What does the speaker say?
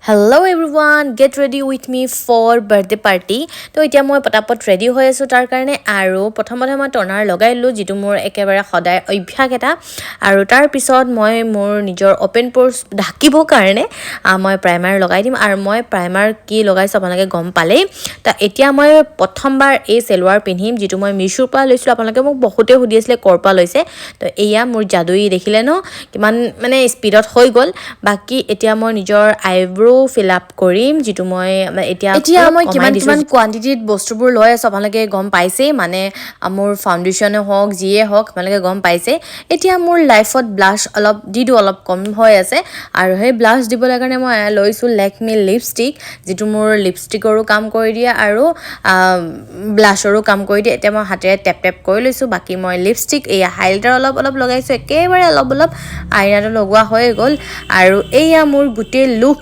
Hello everyone, get ready with me for birthday party. তো এতিয়া মই পটাপট ৰেডি হৈ আছো তাৰ কাৰণে আৰু প্ৰথমতে মই টনাৰ লগাইলো যেটো মোৰ একেবাৰে সদায় অভ্যাস এটা আৰু তাৰ পিছত মই মোৰ নিজৰ ওপেন পোৰ্স ঢাকিব কাৰণে মই প্ৰাইমাৰ লগাই দিম আৰু মই প্ৰাইমাৰ কি লগাইছো আপোনালোকে গম পালেই তা এতিয়া মই প্ৰথমবাৰ এই সেলৱাৰ পিন্ধিম যেটো মই মিশুৰ পৰা লৈছিলো আপোনালোকে মোক বহুতে সুধি আছিল কৰ পৰা লৈছে তো এয়া মোৰ জাদুই দেখিলে ন কিমান মানে স্পিডত হৈ গল বাকি এতিয়া মই নিজৰ আইব্ৰো fill up কৰিম যেটো মই এতিয়া মই কিমান কোৱান্টিটিত বস্তুবোৰ লৈ আছো আপোনালোকে গম পাইছে মানে মোৰ ফাউন্ডেশনে হওক জিয়ে হওক আপোনালোকে গম পাইছে এতিয়া মোৰ লাইফত ব্লাশ অলপ দিদু অলপ কম হৈ আছে আৰু হে ব্লাশ দিবলৈ কাৰণে মই লৈছো লেকমি লিপষ্টিক যেটো মোৰ লিপষ্টিকৰো কাম কৰি দিয়ে আৰু ব্লাশৰো কাম কৰি দিয়ে এতিয়া মই হাতেৰে টেপ টেপ কৰি লৈছো বাকি মই লিপষ্টিক এই হাইলাইটাৰ অলপ অলপ লগাইছো একেবাৰে অলপ অলপ আইনাটো লগোৱা হৈ গল আৰু এয়া মোৰ গুটে লুক